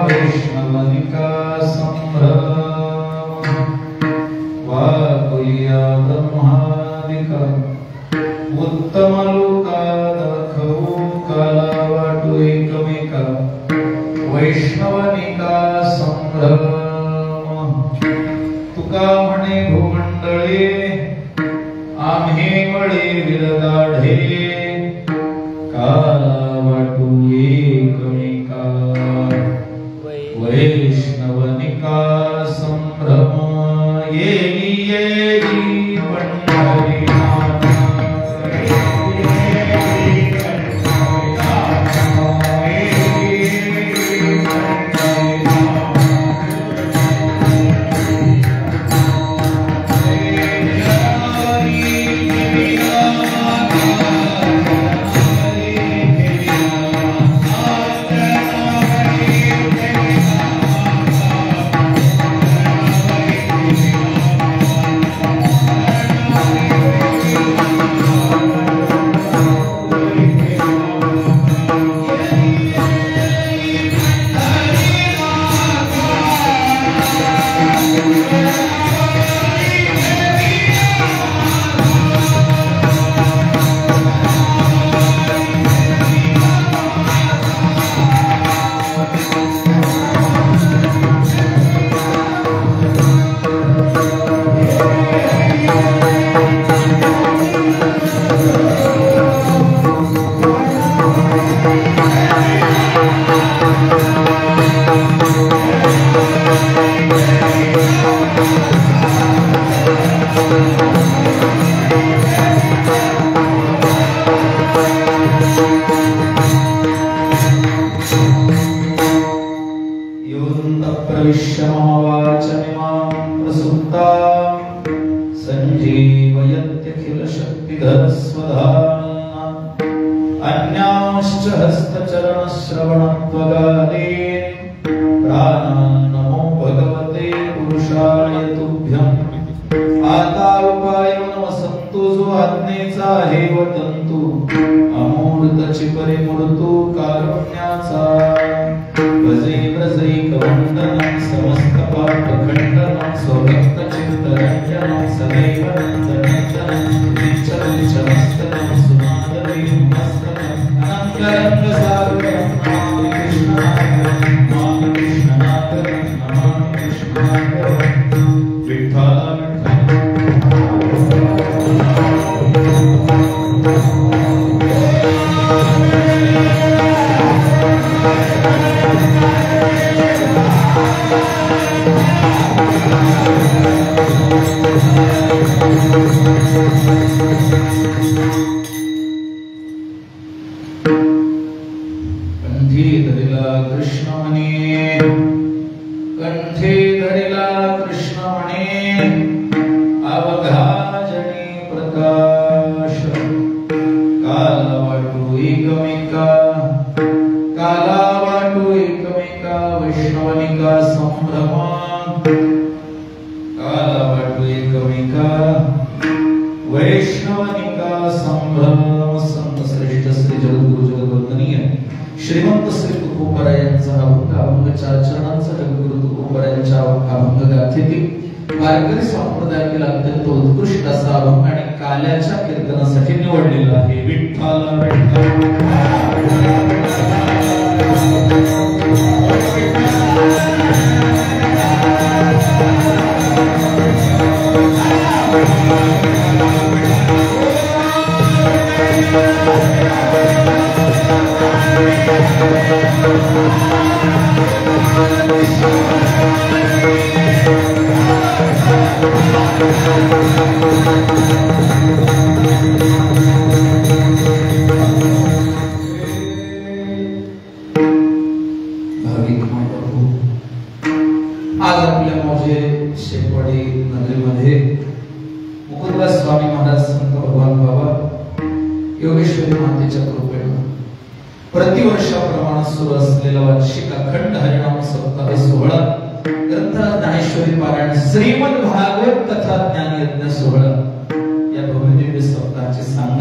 वैष्णवनिका संभ्रम वाकुया ब्रह्मादिका उत्तम लोका दाखवू काला वाटू एकमेका वैष्णवनिका संभ्रम तुका म्हणे भूमंडळे आम्ही मळे विरदाढे काला वाटू एकमेका वैष्णवनिका संभ्रम येई येई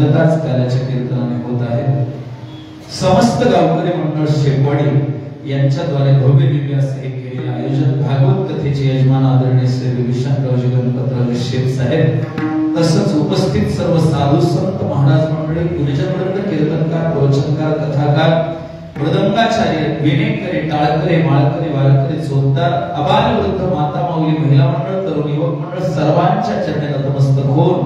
पंढरीनाथ समस्त गावकरी मंडळ शेपवाडी यांच्याद्वारे भव्य दिव्य असे एक केलेलं आयोजन भागवत कथेचे यजमान आदरणीय श्री विभीषणरावजी गणपतराव शेठ साहेब तसंच उपस्थित सर्व साधू संत महाराज मंडळी गुरुजनवृंद कीर्तनकार प्रवचनकार कथाकार मृदंगाचार्य विनेकरे टाळकरे माळकरे वारकरी जोरदार अबाल वृद्ध माता माऊली महिला मंडळ तरुण युवक मंडळ सर्वांच्या चरणी नतमस्तक होऊन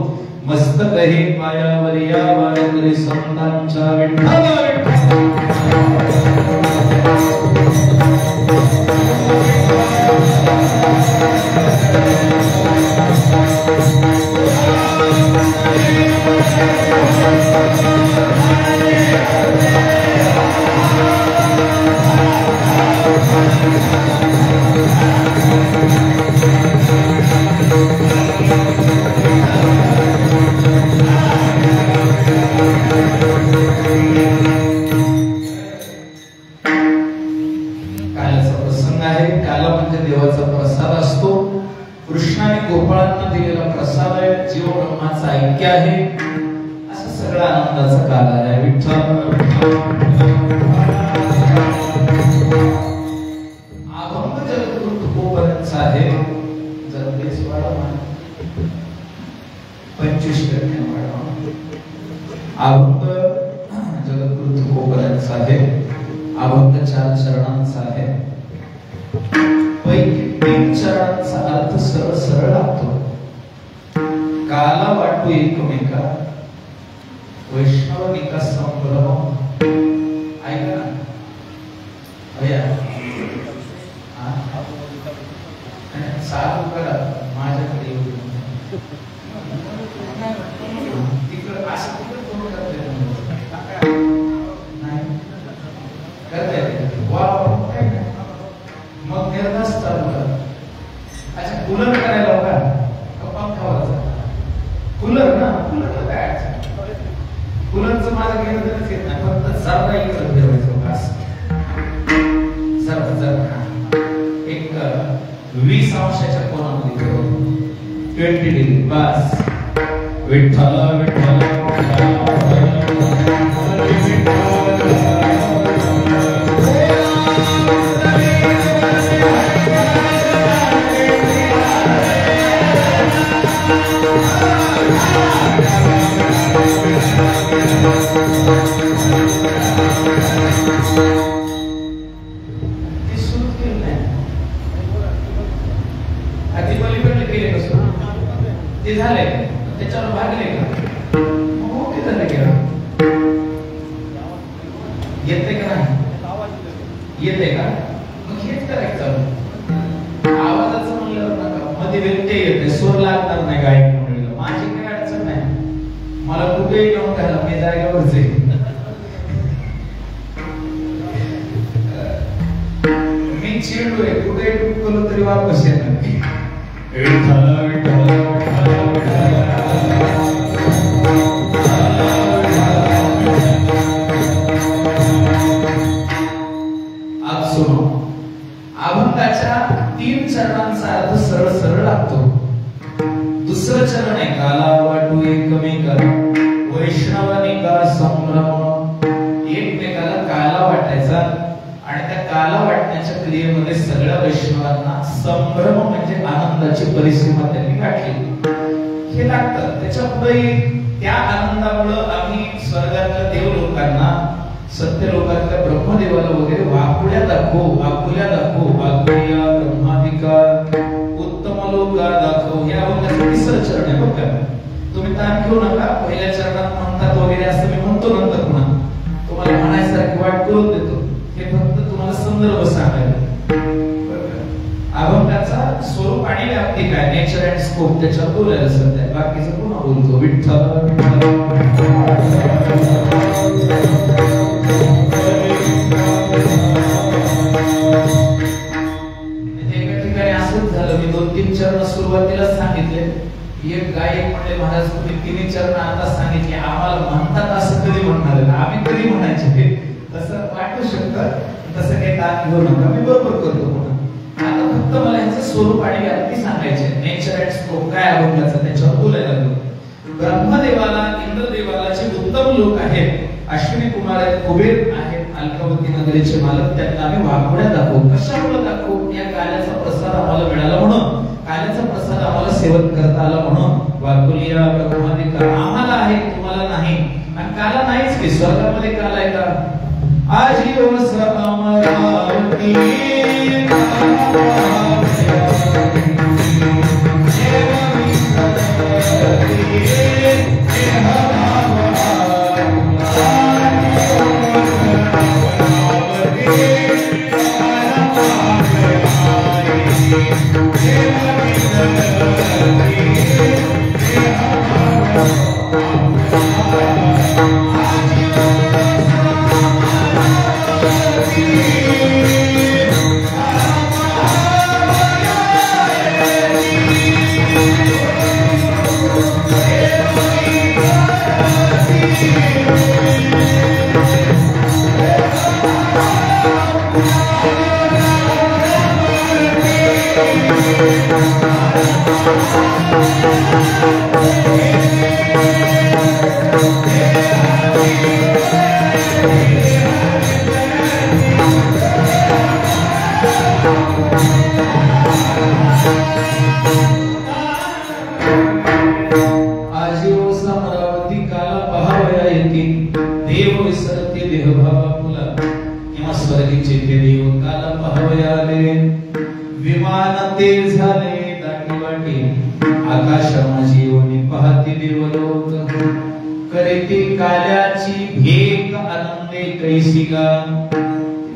मस्तक हे पायावर या वारकरी संतांच्या कृष्णाने गोपाळांना दिलेला प्रसाद आहे, जीव ब्रह्माचा ऐक्य आहे, असा सगळा आनंदाचा काल आहे. विठ्ठल अभंग जगद्गुरु तुकोपर्यंत आहे, जर तेच वाढवा 25% वाढवा. अभंग जगद्गुरु तुकोपर्यंत आहे, अभंग 4 चरणांचा आहे. पैकी 3 चरणांचा अर्थ सरळ सरळ लागतो. काला वाटू एकमेका वैष्णवनिका संभ्रम. ऐका ना भैया, साधू करा माझ्याकडे येऊ तिकडं असं तिकडं कोण करते नाही करते वा काय नाही. मग निर्धास्त चालू करा. अच्छा कूलर करायला का पंखा वाजवा कूलर ना कूलर काय कूलरचं माझं घेणं येत नाही, फक्त जरा इकडं ठेवायचं बस. जरा एक 20 अंशाच्या कोणामध्ये 20 डिग्री बस. विठ्ठल विठ्ठल ते झाले त्याच्यावर भागले का हो ते झाले का येते का नाही येते का मग हेच करायचं. आवाजाचं म्हणल्यावर नका मध्ये व्यत्यय येते, सूर लागणार नाही गायक मंडळीला. माझी काही अडचण नाही, मला कुठेही घेऊन घाला, मी जागेवरच आहे. मी चिडू आहे, कुठे डुबलो तरी वापस येणार. विठ्ठल विठ्ठल अभंगाच्या 3 चरणांचा अर्थ सरळ सरळ लागतो. दुसरं चरण आहे काला वाटू एकमेका वैष्णवनिका संभ्रम. एकमेकाला काला वाटायचा आणि त्या काला वाटण्याच्या क्रियेमध्ये सगळ्या वैष्णवांना संभ्रम म्हणजे आनंदाची परिसीमा त्यांनी गाठली. हे लागतं. त्याच्या पुढे त्या आनंदामुळे आम्ही स्वर्गातल्या देवलोकांना सत्य लोकातल्या ब्रह्मदेवाला वगैरे वाकुळ्या दाखव, आकुल्या दाखव, आकुल्या ब्रह्मादिका उत्तम लोका दाखव. या अभंगाचं 3रं चरण आहे बघा. तुम्ही ताण घेऊ नका, पहिल्या चरणात म्हणतात वगैरे असं मी म्हणतो, नंतर पुन्हा तुम्हाला म्हणायसारखी वाट करून देतो. हे फक्त तुम्हाला संदर्भ सांगायला. अभंगाचा स्वरूप आणि व्याप्ती काय, नेचर अँड स्कोप त्याच्यावर बोलायला सध्या, बाकीचं पुन्हा बोलतो. विठ्ठल मी 2-3 चरण सुरुवातीला सांगितले. एक गायक म्हणले महाराज तुम्ही 3 चरण आता सांगितले, आम्हाला म्हणतात असं कधी म्हणणार आहे, आम्ही कधी म्हणायचे तसं वाटू शकतं. तसं काही ताण घेऊ नका, मी बरोबर करतो पुन्हा. आता फक्त मला ह्याचं स्वरूप आणि व्याप्ती सांगायचे. नेचर अँड स्कोप काय अभंगाचं त्याच्यावर बोलायला लागलो. ब्रह्मदेवाला इंद्रदेवाला जे उत्तम लोक आहेत, अश्विनी कुमार आहेत, कुबेर आहेत, अलकावती नगरीचे मालक, त्यांना आम्ही वाघोड्या दाखवू. कशामुळे दाखवू? या काल्याचा प्रसाद आम्हाला मिळाला म्हणून, काल्याचा प्रसाद आम्हाला सेवन करता आला म्हणून. वाकुलिया ब्रह्मादिका आम्हाला आहे, तुम्हाला नाही. आणि काला नाहीच की, स्वर्गामध्ये काला आहे का? आजीव अमरावती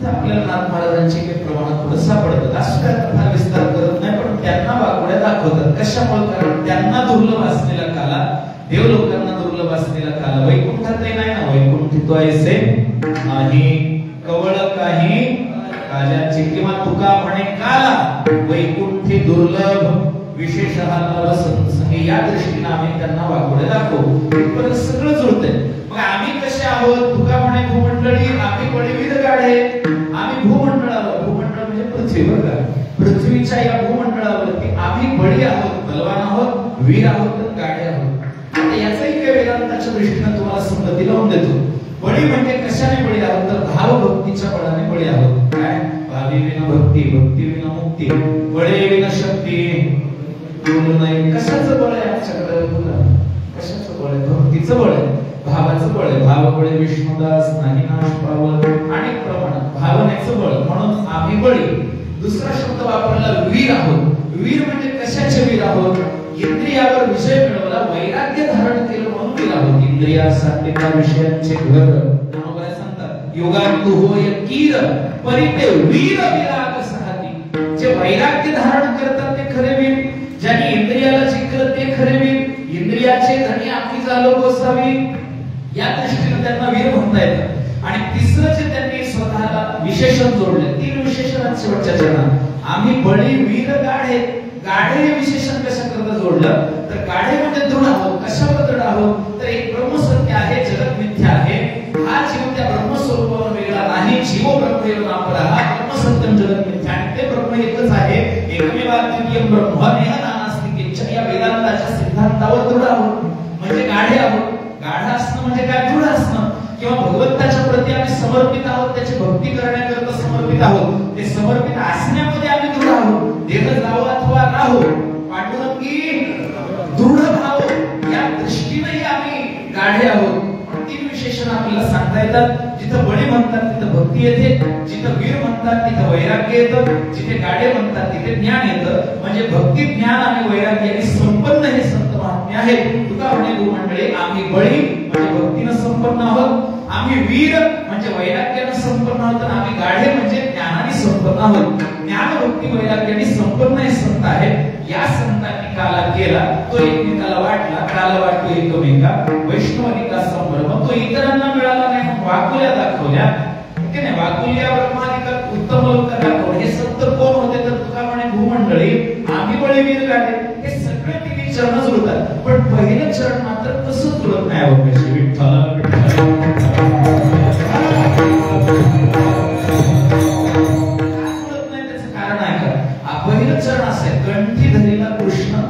आपल्याला नाथ महाराजांची काही प्रमाणात थोडं सापडतात. असं काय कथा विस्तार करत नाही, पण त्यांना वाघोड्या दाखवतात. कशामुळे? कारण त्यांना दुर्लभ असलेला काला, देव लोकांना दुर्लभ असलेला काला वैकुंठातही नाही ना. वैकुंठी तो ऐसे नाही कवळ काही काल्याचे, किंवा तुका म्हणे काला वैकुंठी दुर्लभ विशेषतः नवसंसंगी. या दृष्टीने आम्ही त्यांना वाघोड्या दाखवू. पण सगळं जुळतंय. मग आम्ही कसे आहोत? तुका म्हणे भूमंडळी, आम्ही बळीविध गाढे. आम्ही भूमंडळावर, भूमंडळ म्हणजे पृथ्वी बघा, पृथ्वीच्या या भूमंडळावरती आम्ही बळी आहोत, बलवान आहोत, वीर आहोत, गाढे आहोत. आता याचाही काही वेदांताच्या दृष्टीने तुम्हाला संगती लावून देतो. बळी म्हणजे कशाने बळी आहोत? तर भावभक्तीच्या बळाने बळी आहोत. काय? भावी विना भक्ती, भक्ती विना मुक्ती, बळे विना शक्ती. नाही कशाचं बळ आहे आमच्याकडे? कशाचं बळ आहे? भक्तीचं बळ आहे, भावाचं बळ आहे. भाव बळे विष्णुदास नाही नाश पावत. अनेक प्रमाणात भावनेचं बळ, म्हणून आम्ही बळी. दुसरा शब्द वापरला वीर आहोत. वीर म्हणजे कशाचे वीर आहोत? इंद्रियावर विजय मिळवला, वैराग्य धारण केलं म्हणून वीर आहोत. इंद्रिया सात्विका विषयांचे घर नामोबाई सांगतात, योगांतु होय कीर परिते वीर विराग सहाती. जे वैराग्य धारण करतात ते खरे वीर. ज्यांनी इंद्रियाला जिंकलं ते खरे वीर. इंद्रियाचे धनी आम्ही झालो गोसावी. या दृष्टीने त्यांना वीर म्हणता येतं. आणि तिसरं जे त्यांनी स्वतःला विशेषण जोडले, 3 विशेषण शेवटच्या चरणात. आम्ही बळी, वीर, गाढे. गाढे हे विशेषण कशा करता जोडलं? तर गाढे म्हणजे दृढ आहोत. कशावर दृढ आहोत? तर एक ब्रह्मसत्य आहे, जगत मिथ्या आहे. हा जीव त्या ब्रह्मस्वरूपावर वेगळा नाही. जीव ब्रह्मैव नापरः, ब्रह्मसत्यम जगत मिथ्या. आणि ते ब्रह्म एकच आहे, एकमेवाद्वितीयं ब्रह्म नेह नानास्ति किंचन. या वेदांताच्या सिद्धांतावर दृढ आहोत म्हणजे गाढे आहोत. गाढ असणं म्हणजे काय? दृढ असणं. किंवा भगवंताच्या प्रती आम्ही समर्पित आहोत, त्याची भक्ती करण्याकरता समर्पित आहोत. ते समर्पित असण्यामध्ये आम्ही दृढ आहोत. देह जावो अथवा राहो, पांडुरंगी दृढ भाव, या दृष्टीनेही आम्ही गाढे आहोत. 3 विशेषण आपल्याला सांगता येतात. जिथं बळी म्हणतात तिथं भक्ती येते, जिथं वीर म्हणतात तिथं वैराग्य येतं, जिथे गाढे म्हणतात तिथे ज्ञान येतं. म्हणजे भक्ती, ज्ञान आणि वैराग्याने संपन्न हे संत महात्मे आहेत. तुका म्हणे भूमंडळी, आम्ही बळी म्हणजे भक्तीनं संपन्न आहोत, आम्ही वीर म्हणजे वैराग्यानं संपन्न आहोत, आणि आम्ही गाढे म्हणजे ज्ञानाने संपन्न आहोत. ज्ञान, भक्ती, वैराग्याने संपन्न हे संत आहेत. या संतांनी काला केला, तो एकमेकाला वाटला. काला वाटतो एकमेका, वैष्णवनिका संभ्रम. तो इतरांना मिळाला नाही, वाकुल्या दाखवल्या. की नाही? वाकुल्या ब्रह्मादिका उत्तम लोक दाखवले. हे संत कोण होते? तर तुका म्हणे भूमंडळी, आम्ही बळी, वीर, गाढे. हे सगळे 3 चरण जुळतात. पण पहिलं चरण मात्र कसं जुळत नाही? अवकाशी विठ्ठला विठ्ठला पहिलं चरण असे, कंठी धरीला कृष्ण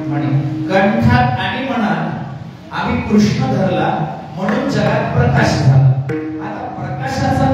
म्हणे. कंठात आणि मनात आम्ही कृष्ण धरला म्हणून जगात प्रकाश झाला. आता प्रकाशाचा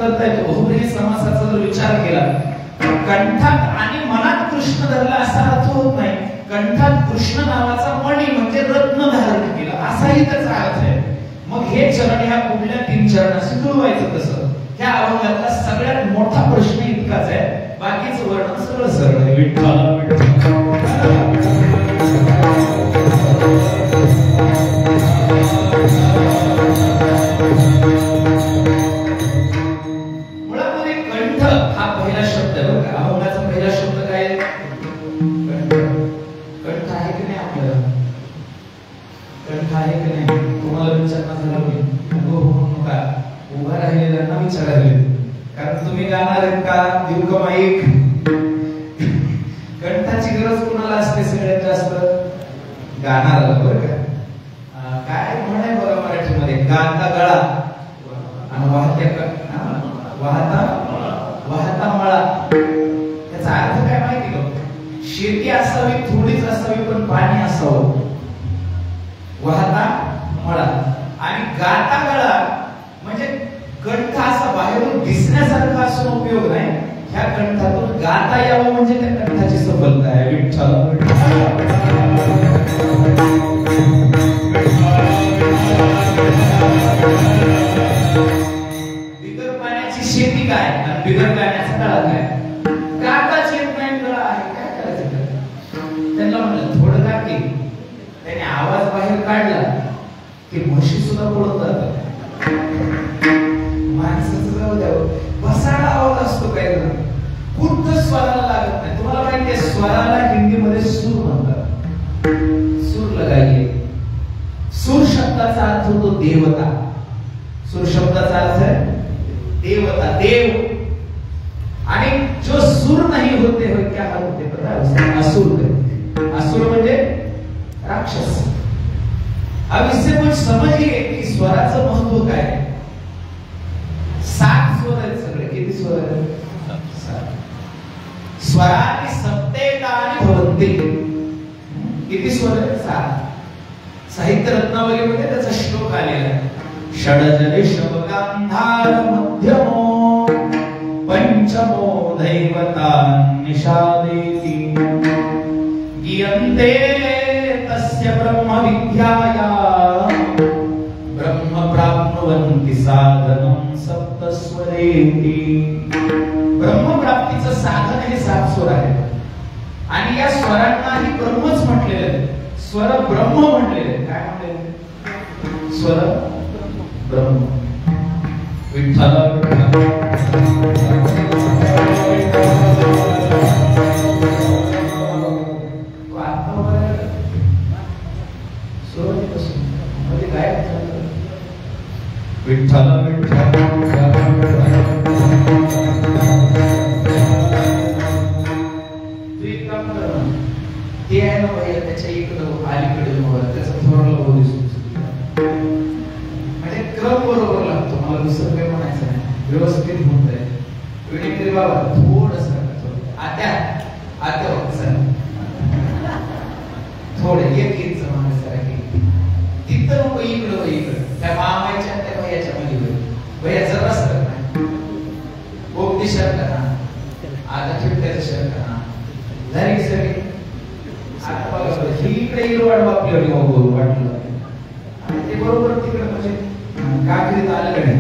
करता येतो. बहुब्रीही समासाचा जर विचार केला कंठात आणि मनात कृष्ण धरला असा अर्थ होत नाही. कंठात कृष्ण नावाचा मणी म्हणजे रत्न धारण केला असाही त्याचा अर्थ आहे. मग हे चरण ह्या कुठल्या 3 चरणाशी जुळवायचं कसं? ह्या अभंगातला सगळ्यात मोठा प्रश्न इतकाच आहे. बाकीचं वर्णन सगळं सरळ आहे. विठ्ठल विठ्ठल मुळामध्ये कंठ हा पहिला शब्द आहे बरं का. अभंगाचा पहिला शब्द काय आहे? कंठ आहे की नाही आपल्याला? कंठ आहे की नाही? तुम्हाला विचारणा झाला मी नका उभा राहिलेल्यांना विचारायला, कारण तुम्ही गाणार आहेत का? देऊ का माईक? कंठाची गरज कोणाला असते सगळ्यात जास्त? गाणाऱ्याला बरं का. काय म्हणाय बघा मराठीमध्ये, गाता गळा आणि वाहता मळा. त्याचा अर्थ काय माहिती का? शेती असावी, थोडीच असावी, पण पाणी असावं. वाहता मळा आणि गाता गळा म्हणजे कंठ असा बाहेरून दिसण्यासारखा असून उपयोग नाही. ह्या कंठातून गाता यावं म्हणजे त्या कंठाची सफलता आहे. विठ्ठल बिगर पाण्याची शेती काय आणि बिगर गाण्याचा गळा काय? गाताच येत नाही, गळा आहे, काय करायचं? त्यांना म्हणलं थोडं गा की. त्याने आवाज बाहेर काढला की म्हशी सुद्धा पळून जातात. माणसाचं जाऊ द्यावं, बसाडा आवाज असतो काय जण, कुठं स्वराला लागत नाही. तुम्हाला माहिती आहे स्वराला हिंदीमध्ये सूर म्हणतात. सूर लगाइए. सूर शब्दाचा अर्थ होतो देवता. सूर शब्दाचा अर्थ आहे देवता, देव. आणि जो सूर नहीं होते हो क्या हाल होते पता है? असुर. असुर म्हणजे राक्षस. अब इससे कुछ समझिए की स्वराचं महत्व काय आहे. 7 स्वर आहेत सगळे. किती स्वर आहेत? 7. स्वरानी सप्तेतानि भवन्ति. किती स्वर आहेत? 7. साहित्य रत्नावलीमध्ये त्याचा श्लोक आलेला आहे. षडज ऋषभ गांधार मध्यमो पंचमो दैवतान् निषादेति गीयन्ते तस्य ब्रह्म विद्याया ब्रह्म प्राप्नुवन्ति साधनं सप्तस्वरेति. ब्रह्म प्राप्तीचं साधन हे 7 स्वर आहेत. आणि या स्वरांनाही ब्रह्मच म्हटलेलं आहे. स्वर ब्रह्म म्हटलेले. काय म्हटलेले? स्वर ब्रह्म. विठ्ठल विठ्ठल ते आहे ना बाहेर, त्याच्या इकडं अलीकडे त्याचा थोरला बोलू म्हणजे क्रम बरोबर लागतो. मला दुसरं काही म्हणायचं नाही. व्यवस्थित होत आहे. वेळी बाबा थोडस आत्या थोडे एक तिथं नको इकडं त्या मामाच्या त्या भैयाच्या मध्ये भैया जरा नाही गोपी शर्ट ना आता ठिपक्याचं शर्ट ना झाली सगळी. आता बघा ही इकडे हिरवाड वापली वाटलं आणि ते बरोबर तिकडे म्हणजे काकडीत आलं का नाही.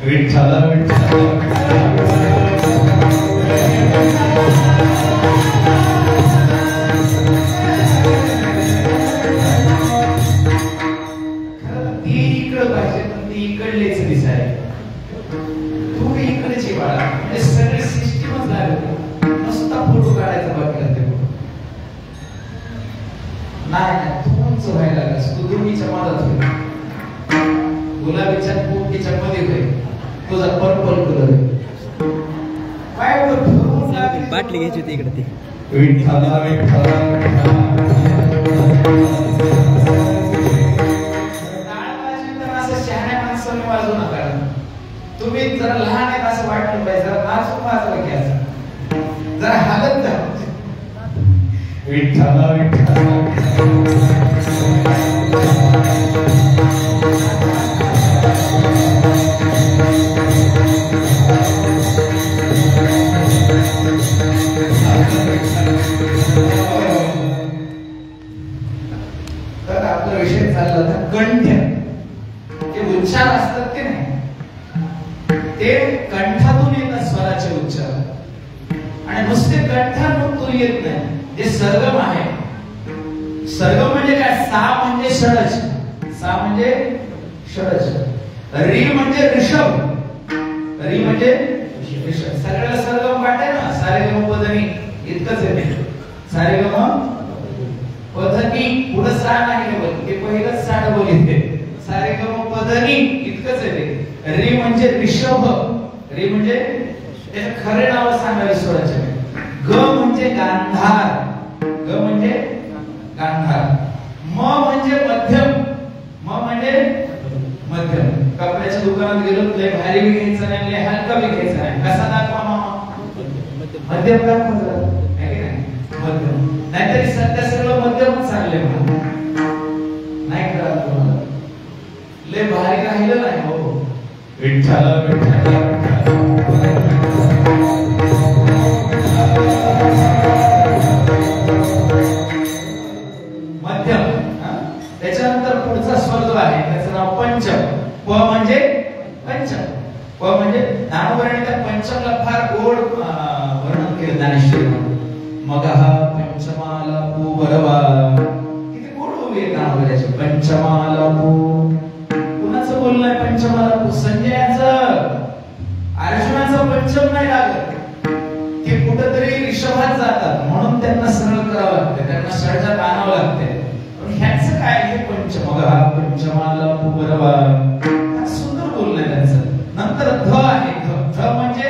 विठ्ठल इकडलेच दिसाय. तू इकडेच बाळा म्हणजे सगळी सिस्टीमच लागली. नुसता फोटो काढायचा बाकी राहते. नाही तू उंच व्हायला लागलास. तू दोन्हीच्या मधात होईल. गुलाबीच्या पोटीच्या मध्ये होईल. तुझा पर्पल कलर काय बाटली घ्यायची होती इकडे. ती वाजू नका. तुम्ही जरा लहान आहेत असं वाटलं पाहिजे. जरा नाचून वाजवा घ्यायचं. जरा हालत जा. विठ्ठल विठ्ठल कंठातून येतात स्वराचे उच्चार आणि नुसते कंठातून येत नाही. जे सरगम आहे, सरगम म्हणजे काय? सा म्हणजे षडज, सा म्हणजे षडज, री म्हणजे ऋषभ, री म्हणजे ऋषभ. सगळ्याला सरगम वाटते ना, सारेगम पधनी इतकंच येते. सारेगम पधनी पुढे सा नाही बोल, ते पहिलंच सा डबल येते. सारेगम पधनी इतकंच येते. री म्हणजे ऋषभ, री म्हणजे त्याचे खरे नाव सांगावे स्वराचे. ग म्हणजे गांधार, ग म्हणजे गांधार. म म्हणजे मध्यम, म म्हणजे मध्यम. कपड्याच्या दुकानात गेलो, लय भारी बी घ्यायचं नाही, लय हलका बी घ्यायचा नाही. कसा दाखवा मामा? मध्यम दाखवा जरा, आहे की नाही? मध्यम. नाहीतरी सध्या सगळं मध्यमच चाललंय म्हणून नाही करा तुम्हाला. लय भारी राहिलं नाही हो. विठ्ठल विठ्ठल मध्यम. त्याच्यानंतर पुढचा स्वर जो आहे त्याचं नाव पंचम. प म्हणजे पंचम, प म्हणजे ज्ञानोबराने त्या पंचमला फार गोड वर्णन केलं ज्ञानेश्वरीमध्ये. मग हा पंचमाला पू बरवा, किती गोड होईल ज्ञानोबराचे. पंचमाला पू, कुणाचं बोलणं आहे? पंचमाला पू संजयाचं. अर्जुनाचं पंचम नाही लागत, ते कुठेतरी ऋषभात जातात म्हणून त्यांना सरळ करावं लागतं, त्यांना षडजात आणावं लागते. पण ह्याचं काय? हे पंचम, हा पंचमाला पू बरवा, सुंदर बोलणं आहे त्यांचं. नंतर ध आहे, ध म्हणजे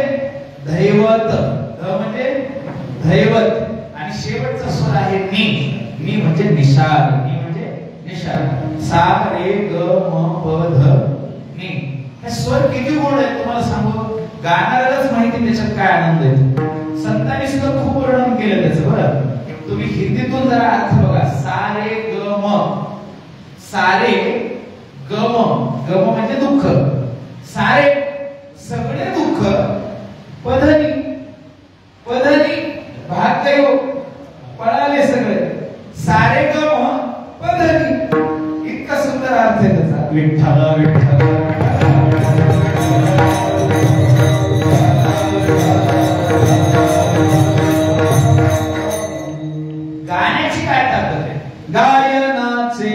दैवत, ध म्हणजे दैवत. आणि शेवटचा स्वर आहे नि, नि म्हणजे निषाद, नि म्हणजे निषाद. सा रे ग म प ध नि. हे स्वर किती गोड आहेत तुम्हाला सांगू, गाणाऱ्यालाच माहिती त्याच्यात काय आनंद आहे. संतांनी सुद्धा खूप वर्णन केलं त्याचं. बरं, तुम्ही हिंदीतून जरा अर्थ बघा. सा रे ग म, सारे गम, गम म्हणजे दुःख, सारे सगळे दुःख, पधनी, पधनी भाग्ययोग पळाले सगळे, सारे गम पधनी. इतका सुंदर अर्थ आहे त्याचा. विठ्ठल विठ्ठल गाण्याची काय ताकद आहे? गायनाचे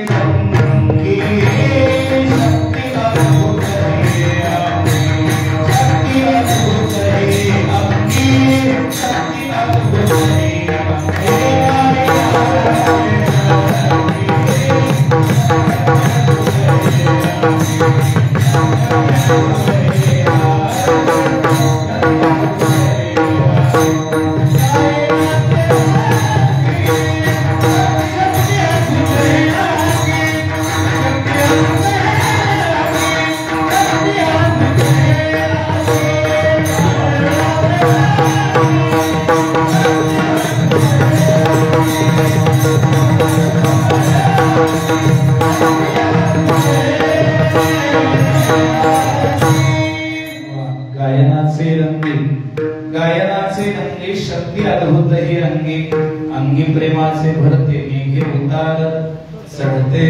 शक्ती अद्भुत ही अंगी, अंगी प्रेमाचे भरते मेघे उतार चढते.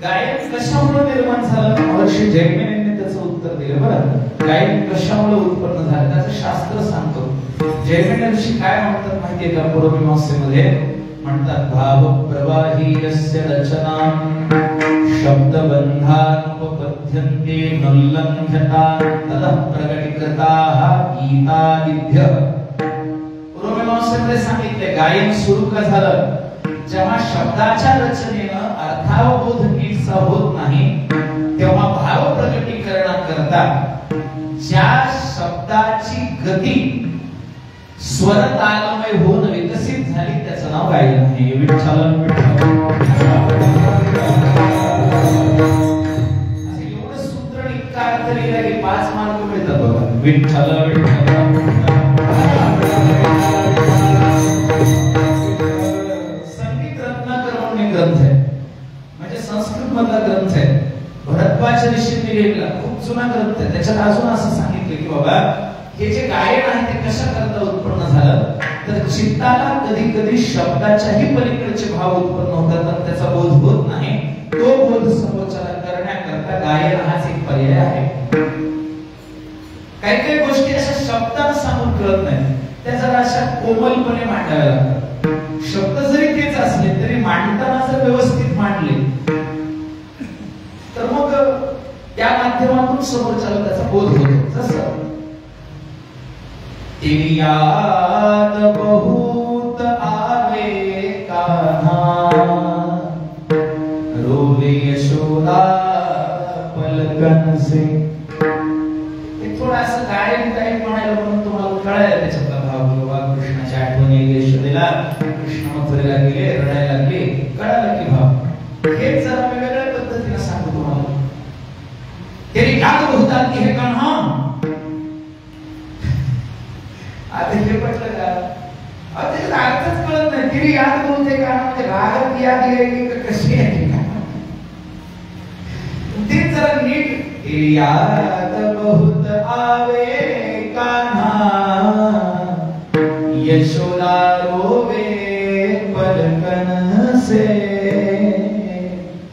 गायन कशामुळे निर्माण झालं? महर्षी जैमिनींनी त्याचं उत्तर दिलं. बरं, गायन कशामुळे उत्पन्न झालं त्याचं शास्त्र सांगतो. जैमिनी ऋषी काय म्हणतात माहितीये का? पूर्वमीमांसेमध्ये म्हणतात, भाव प्रवाही यस्य रचना शब्दबंधानुपपद्यन्ते नुल्लंघ्यता ततः प्रकटीकृताः गीतादिभ्य. पूर्वमीमांसेमध्ये सांगितले गायन सुरू का झालं? जेव्हा शब्दाच्या रचनेनं अर्थावबोध नीटसा होत नाही तेव्हा भाव प्रकटीकरणाकरता ज्या शब्दाची गती स्वर तालमय होऊन विकसित झाली त्याचं नाव गायन आहे. विठ्ठल विठ्ठल असे एवढं सूत्र इतका अर्थ लिहिला की 5 मार्क मिळतात बघा. विठ्ठल विठ्ठल. संगीत रत्नाकर म्हणून ग्रंथ आहे, म्हणजे संस्कृत मधला ग्रंथ आहे. भरद्वाज ऋषींनी लिहिलेला खूप जुना ग्रंथ आहे. त्याच्यात अजून असं सांगितलं की बाबा हे जे गायन आहे ते कशा करता उत्पन्न झालं तर चित्ताला कधी कधी शब्दाच्याही पलीकडचे भाव उत्पन्न होतात आणि त्याचा बोध होत नाही. तो बोध समोरच्याला करण्याकरता गायन हाच एक पर्याय आहे. काही काही शब्दानं सांगून कळत नाही, त्या जरा अशा कोमलपणे मांडाव्या लागतात. शब्द जरी तेच असले तरी मांडताना जर व्यवस्थित मांडले तर मग त्या माध्यमातून समोरच्याला त्याचा बोध होतो. जसं तेरी याद बहुत आवे कान्हा, रोवे यशोदा पलकन से. थोडासा गायन टाईप म्हणायला म्हणून तुम्हाला कळायला त्याच्यातला भाव. बाबा कृष्णाची आठवण येईल यशोदेला, कृष्ण मथुरेला गेले, रडायला लागले, कळालं की भाव. हे जरा वेगळ्या पद्धतीने सांगतो तुम्हाला. तेरी याद बहुत आती है कान्हा. आता हे पटलं का? त्याचा अर्थच कळत नाही. तेरी याद बोलते का म्हणजे रागात याद यायची का कशी आहे का? ते जरा नीट. तेरी याद बहुत आवे कान्हा, यशोदा रोवे पलकन से.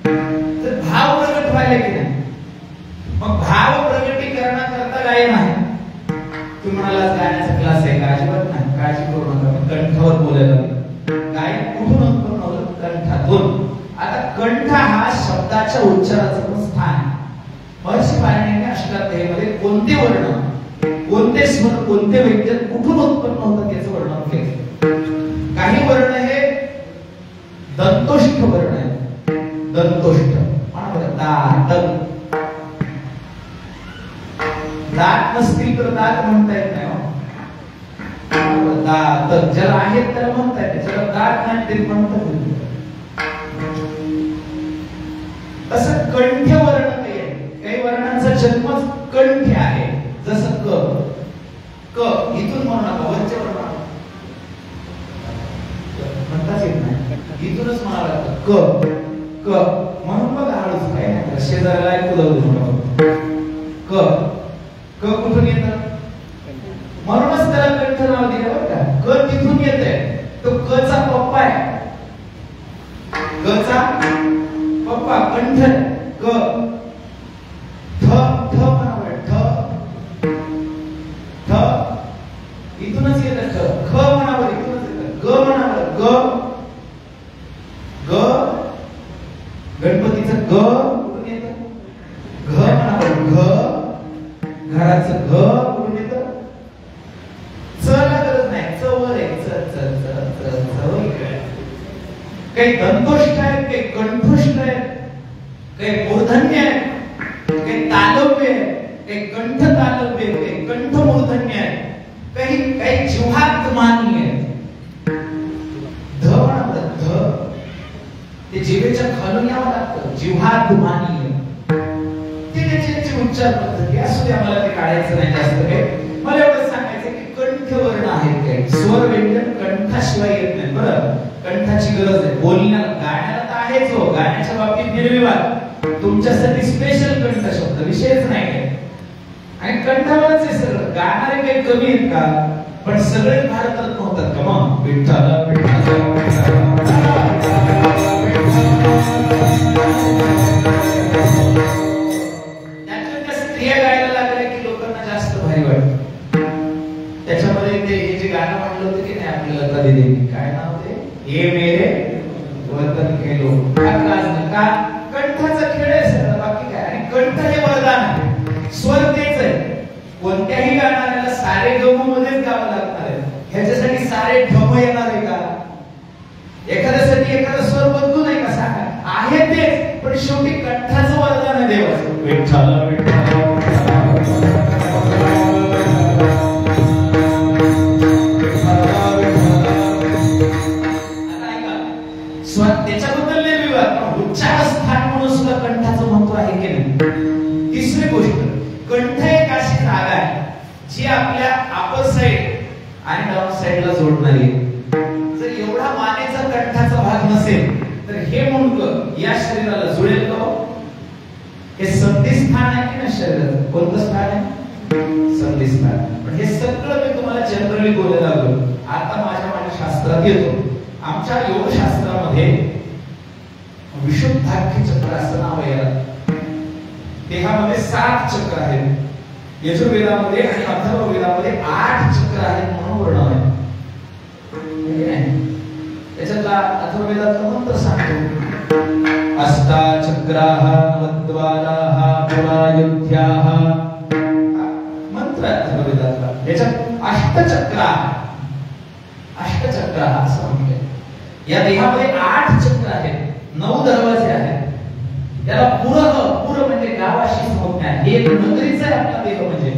तर भाव प्रगट व्हायला की नाही? मग भाव प्रगटीकरणाकरता गायन आहे. तुम्ही म्हणाला गाण्याचा क्लास आहे का? अजिबात नाही, काळजी करू नका. मी कंठावर बोलायला गायन कुठून उत्पन्न होतं? कंठातून. आता कंठ हा शब्दाच्या उच्चाराचं पण स्थान आहे. महर्षी पाणिनीने अष्टाध्यायीमध्ये कोणते वर्ण, कोणते स्वर, कोणते व्यंजन कुठून उत्पन्न होतात याचं वर्णन केलं. काही वर्ण हे दंतोष्ठ वर्ण आहे. दंतोष्ठ दात. दात नसतील तर दात म्हणता येत नाही. दात ज्याला आहेत त्याला म्हणता येते, ज्याला दात नाही ते म्हणतात. तसं कंठ वर्ण काही आहे. काही वर्णांचा जन्मच कंठ आहे. जसं क. क इथून म्हणू नका, वरच्या वर्ण म्हणताच येत नाही, इथूनच म्हणावं लागतं. क क म्हणून बघा हळूच, काय नाही शेजाऱ्याला ऐकू जाऊ दे. क क कुठून येतं? म्हणूनच त्याला कंठ नाव दिलं बरं का. क तिथून येते. तो क चा पप्पा आहे. क चा पप्पा कंठ. क ठ ठ म्हणावं. ठ ठ इथूनच येतं. ख ख म्हणावं, इथूनच येतं. ग म्हणावं. ग ग गणपतीचं ग कुठून येतं? घ म्हणावं. घ घराचं घ कुठून येतं? च ला गरज नाही, च वर आहे. च च च च च. काही दंतोष्ठ आहेत, काही कंठोष्ठ आहेत, काही मूर्धन्य आहेत, काही तालव्य आहे, काही कंठ तालव्य आहे, काही कंठ मूर्धन्य आहे, काही जिव्हात मानी आहे. ध म्हणतात. ध ते जिभेच्या खालून यावं लागतं. जिव्हात मानी आहे. ते त्याची उच्चार पद्धती असू दे, आम्हाला ते काढायचं नाही जास्त काही. मला एवढं सांगायचं की कंठ वर्ण आहेत काही. स्वर व्यंजन कंठाशिवाय येत नाही. बरं, कंठाची गरज आहे. बोलण्याला गाण्याला तर आहेच हो. गाण्याच्या बाबतीत निर्विवाद. तुमच्यासाठी स्पेशल कंठ शब्द विषयच नाही. आणि कंठावरच आहे सगळं. गाणारे काही कमी आहेत का? पण सगळे भारतात होतात का? मग विठ्ठल स्त्रिया गायला लागल्या की लोकांना जास्त भारी वाटतं. त्याच्यामध्ये ते जे गाणं म्हणलं होतं की नाही आपल्याला कधी देवी, काय नाव ते? हे मेरे वतन के लोक. का कंठाचा खेळ आहे सगळं, बाकी काय. आणि कंठ हे वरदान आहे. स्वर तेच आहे. कोणत्याही गाणाऱ्याला सारे गम मध्येच गावं लागणार आहे. ह्याच्यासाठी सारे ढम येणार आहे का? एखाद्यासाठी एखादा स्वर बदलू नाही का? सांगा. आहे तेच, पण शेवटी कंठाचं वरदान आहे देवाचं. विठ्ठल विठ्ठल. त्याच्याबद्दल निर्विवाद. उच्चार स्थान म्हणून सुद्धा कंठाचं महत्व आहे की नाही? तिसरी गोष्ट, कंठ एक अशी जागा आहे जी आपल्या अपर साइड आणि डाऊन साइडला जोडणारी आहे. जर एवढा मानेचा कंठाचा भाग नसेल तर हे मुंडक या शरीराला जुळेल का? हे संधिस्थान आहे की नाही शरीराचं? कोणतं स्थान आहे? संधिस्थान. पण हे सगळं मी तुम्हाला जनरली बोलायला लागलो. आता माझ्या शास्त्रात येतो. आमच्या योगशास्त्रामध्ये विशुद्धाख्य चक्र असं नाव आहे. देहामध्ये 7 चक्र आहेत. यजुर्वेदामध्ये आणि अथर्ववेदामध्ये अथर्ववेदातला मंत्र सांगतो, अष्टाचक्राः नवद्वाराः पुरायुध्याः, मंत्र अथर्ववेदातला. याच्यात अष्टचक्राः असं म्हटलंय. या देहामध्ये 8 चक्र आहेत, 9 दरवाजे आहेत. त्याला पुर म्हणजे गावाशी संज्ञा. हे एक नगरीचा आहे आपला देह. म्हणजे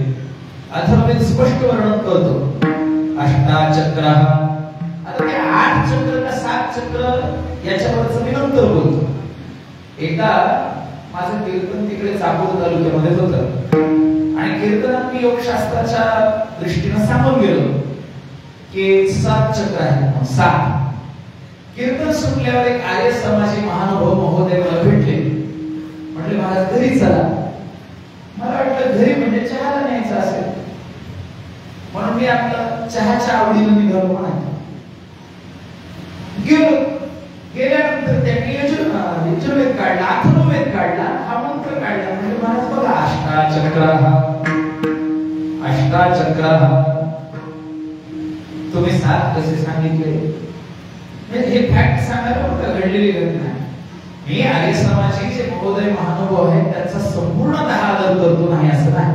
अथर्ववेद स्पष्ट वर्णन करतो अष्टाचक्राः. आता ते 8 चक्र का 7 चक्र याच्यावरच मी नंतर बोलतो. एकदा माझं कीर्तन तिकडे चाकूर तालुक्यामध्ये होतं आणि कीर्तनात मी योगशास्त्राच्या दृष्टीने सांगून गेलो की 7 चक्र आहेत. 7 कीर्तन सुटल्यावर एक आर्य समाजी महानुभाव महोदय मला भेटले. म्हटले महाराज घरी चला. मला वाटलं घरी म्हणजे चहाला न्यायचं असेल म्हणून मी आपला चहाच्या आवडीने निघालो म्हणाले. गेल्यानंतर त्यांनी यजुर्वेद काढला, अथर्ववेद काढला, हा मंत्र काढला. म्हणजे महाराज बघा अष्टाचक्राः तुम्ही 7 कसे सांगितले. हे फॅक्ट सांगायला मोठं घडलेली घटना आहे. मी आर्य समाजाचे जे महोदय महानुभाव आहेत त्यांचा संपूर्णतः आदर करतो नाही असं नाही.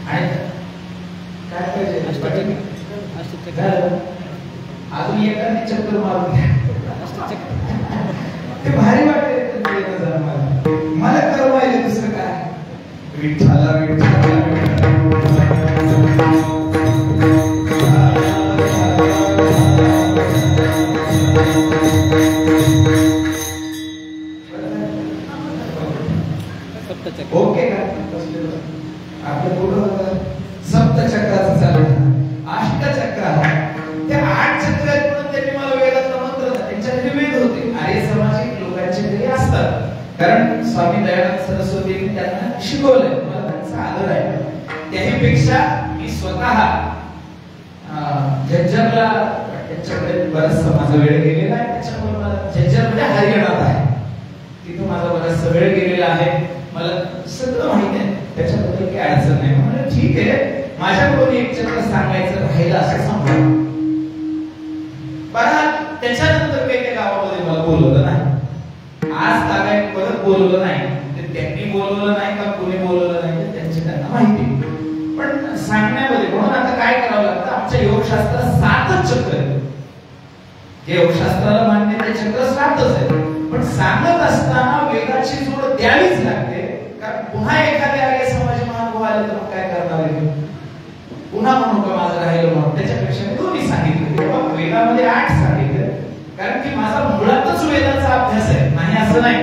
आणि काय पाहिजे अजून एखादी चक्कर मारून घ्या. ते भारी वाटते. मला करवायला दुसरं काय. विठ्ठला विठ्ठला ओके का आपलं पुढं सप्तचक्राचं चालू. अष्टचक्र त्या 8 चक्र आहेत म्हणून त्यांनी मला वेदातला मंत्र त्यांच्या घरी वेद होते. आर्य सामाजिक लोकांच्या घरी असतात. कारण स्वामी दयानंद सरस्वतींनी त्यांना शिकवलंय. मला त्यांचा आदर आहे. त्याहीपेक्षा मी स्वतः झज्जरला त्यांच्याकडे बराचसा माझा वेळ गेलेला आहे. त्याच्यामुळे मला झज्जर म्हणजे हरियाणात आहे. तिथं माझा बराचसा वेळ गेलेला आहे. मला सगळं माहिती आहे. त्याच्याबद्दल काही अडचण नाही. म्हणजे ठीक आहे माझ्याकडून एक चक्र सांगायचं राहिलं असं सांगतो. पण त्याच्यानंतर काही त्या गावामध्ये मला बोलवलं नाही. आज तागायत परत बोलवलं नाही. ते त्यांनी बोलवलं नाही का कोणी बोलवलं नाही त्यांची त्यांना माहिती. पण सांगण्यामध्ये म्हणून आता काय करावं लागतं. आमच्या योगशास्त्रात 7 चक्र आहेत. जे योगशास्त्राला मान्य ते चक्र 7च आहेत. पण सांगत असताना वेदाची जोड द्यावीच लागते. कारण पुन्हा एखाद्या आर्य समाज महानुभाव आले तर काय करणार आहे. पुन्हा म्हणू का माझं राहिलं म्हणून. त्याच्यापेक्षा मी 2 सांगितलं. वेदामध्ये 8 सांगितलं कारण की माझा मुळातच वेदाचा अभ्यास आहे. नाही असं नाही.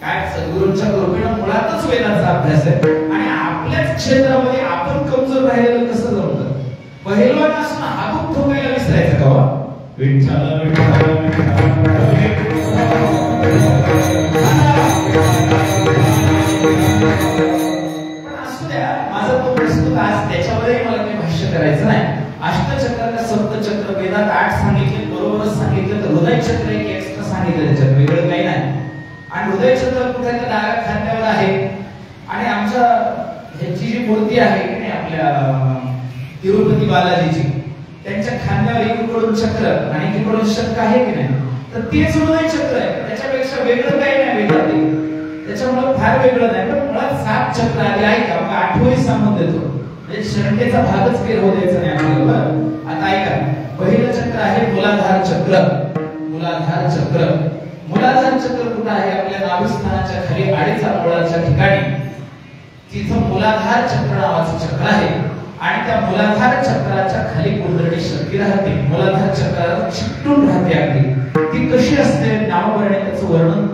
काय सद्गुरूंच्या कृपेने मुळातच वेदाचा अभ्यास आहे. आणि आपल्याच क्षेत्रामध्ये आपण कमजोर राहिलेलं कसं जमतं. पहिलवान असून हातून ठोकायला विसरायचं का. विठ्ठल विठ्ठल पण असू द्या. माझा तो प्रस्तुत आज त्याच्यावरही मला काही भाष्य करायचं नाही. अष्टचक्र का सप्तचक्र वेदात 8 सांगितले बरोबरच सांगितलं. तर हृदय चक्र एक एक्स्ट्रा सांगितलं. त्याच्यात वेगळं काही नाही. आणि हृदय चक्र कुठे तर डाव्या खांद्यावर आहे. आणि आमच्या ह्याची जी मूर्ती आहे की नाही आपल्या तिरुपती बालाजीची त्यांच्या खांद्यावर एकीकडून चक्र आणि एकीकडून शंख आहे की नाही. तर तेच हृदय चक्र आहे. त्याच्यापेक्षा वेगळं काही नाही वेदात. त्याच्यामुळे फार वेगळं नाही. पण मुळात 7 चक्र आले आहे का. मग 8वंही सांगून देतो. म्हणजे शंखेचा भागच काही होऊ द्यायचा नाही आपल्याला. आता ऐका. पहिलं चक्र आहे मूलाधार चक्र. मूलाधार चक्र. मूलाधार चक्र कुठं आहे. आपल्या नाभिस्थानाच्या खाली अडीचा मुळाच्या ठिकाणी. तिथं मूलाधार चक्र नावाचं चक्र आहे. आणि त्या मूलाधार चक्राच्या खाली कुंडली शक्ती राहते. मूलाधार चक्राला चिकटून राहते अगदी. ती कशी असते नामवर्णे त्याचं वर्णन